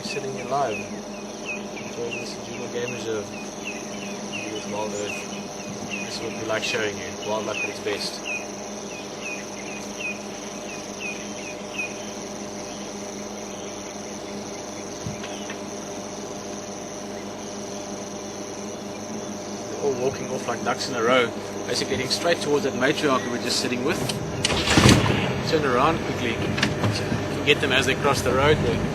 sitting here live, enjoying this Djuma game reserve with WildEarth. This is what we like showing you, wildlife at its best. They're all walking off like ducks in a row, basically heading straight towards that matriarch we were just sitting with. Turn around quickly, so you can get them as they cross the road there.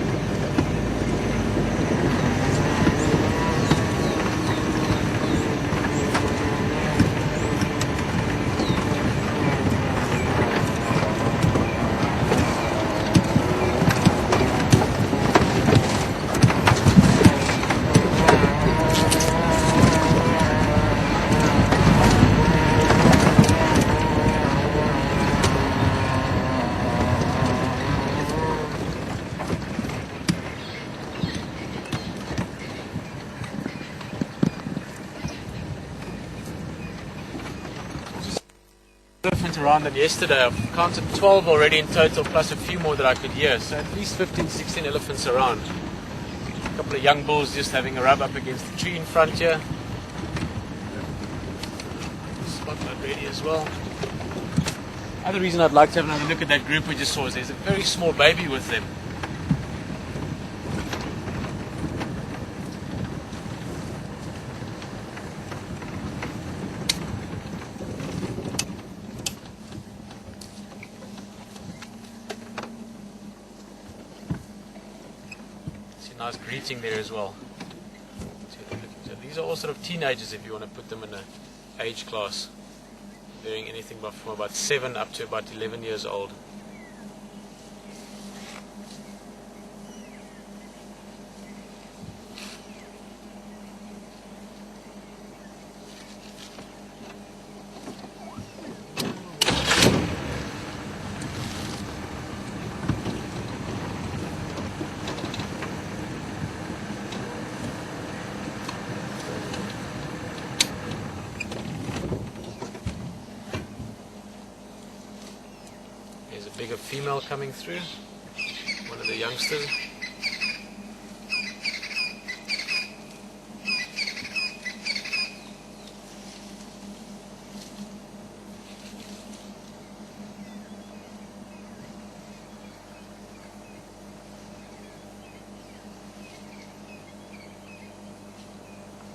Elephants around them yesterday. I've counted 12 already in total, plus a few more that I could hear. So at least 15, 16 elephants around. A couple of young bulls just having a rub up against the tree in front here. Spotlight ready as well. Other reason I'd like to have another look at that group we just saw is there's a very small baby with them. Nice greeting there as well. So these are all sort of teenagers if you want to put them in an age class. Varying anything from about 7 up to about 11 years old. Bigger female coming through, one of the youngsters.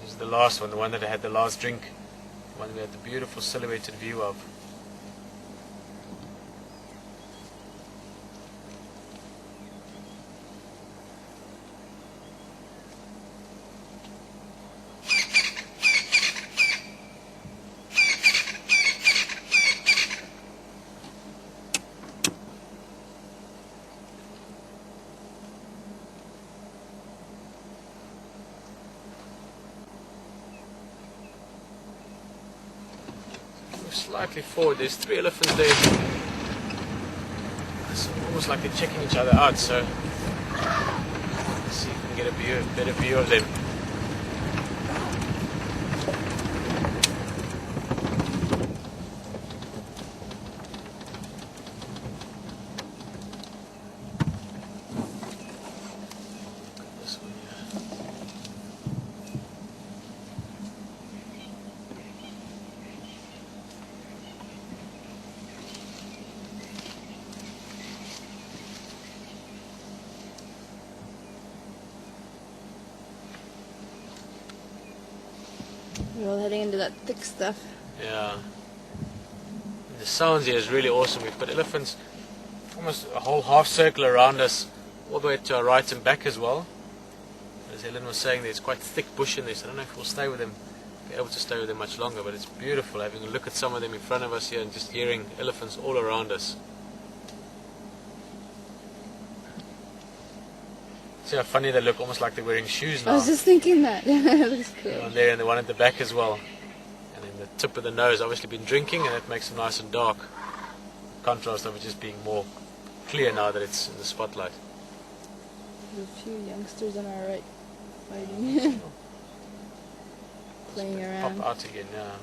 This is the last one, the one that I had the last drink, the one we had the beautiful silhouetted view of. Slightly forward, there's 3 elephants there. It's almost like they're checking each other out, so let's see if we can get a better view of them. This one here. We're all heading into that thick stuff. Yeah. The sounds here is really awesome. We've got elephants almost a whole half circle around us, all the way to our right and back as well. As Helen was saying, there's quite thick bush in this. I don't know if we'll stay with them, be able to stay with them much longer, but it's beautiful having a look at some of them in front of us here and just hearing elephants all around us. See how funny they look, almost like they're wearing shoes now. I was just thinking that. It looks cool. The one there and the one at the back as well. And then the tip of the nose, obviously been drinking, and that makes it nice and dark. Contrast of it just being more clear now that it's in the spotlight. There's a few youngsters on our right fighting. Playing around. Pop out again, yeah.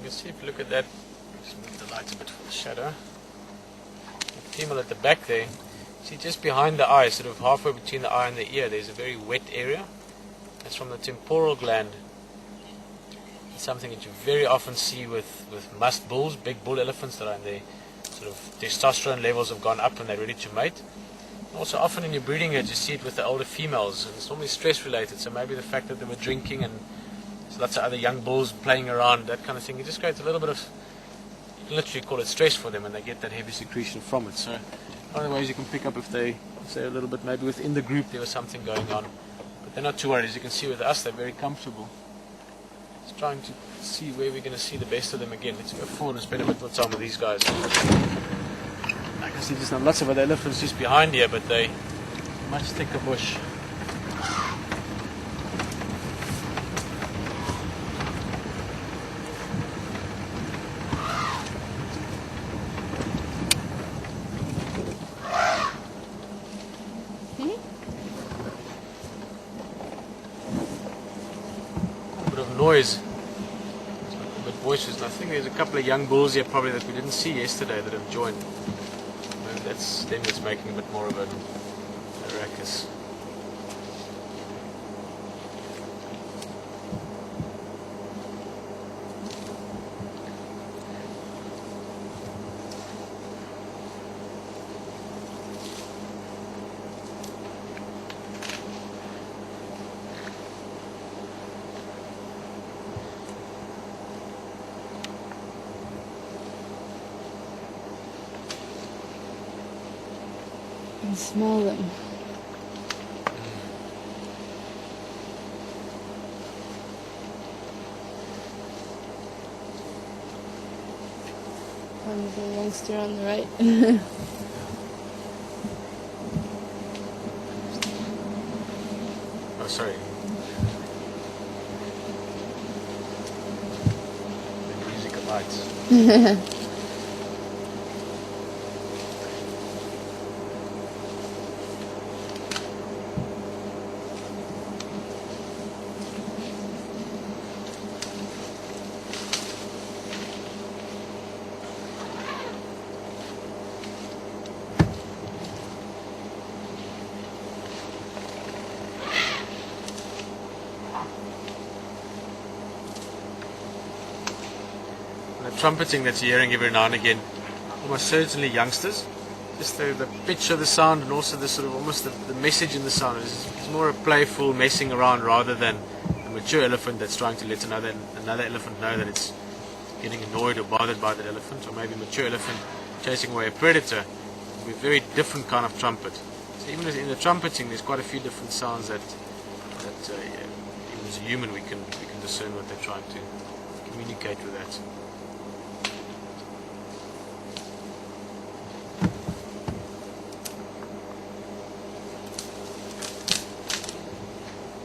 can see if you look at that, just move the light a bit for the shadow. The female at the back there, see just behind the eye, sort of halfway between the eye and the ear, there's a very wet area. That's from the temporal gland. It's something that you very often see with musk bulls, big bull elephants that are in their sort of testosterone levels have gone up and they're ready to mate. And also often in your breeding herds you see it with the older females, and it's normally stress related, so maybe the fact that they were drinking and there's lots of other young bulls playing around, that kind of thing, it just creates a little bit of, you can literally call it stress for them, and they get that heavy secretion from it. So one of the ways you can pick up if they're a little bit, maybe within the group there was something going on. But they're not too worried. As you can see with us, they're very comfortable. Just trying to see where we're going to see the best of them again. Let's go forward and spend a bit more time with these guys. I can see just lots of other elephants just behind here, but they much thicker bush. Noise. It's like a bit boisterous. I think there's a couple of young bulls here probably that we didn't see yesterday that have joined. Maybe that's them that's making a bit more of a ruckus. And smell them. And the youngster on the right. Oh, sorry. The music of lights. The trumpeting that you're hearing every now and again, almost certainly youngsters. Just the pitch of the sound and also the sort of almost the message in the sound is more a playful messing around rather than a mature elephant that's trying to let another elephant know that it's getting annoyed or bothered by that elephant, or maybe a mature elephant chasing away a predator. It'll be a very different kind of trumpet. So even in the trumpeting, there's quite a few different sounds that even as a human we can discern what they're trying to communicate with that.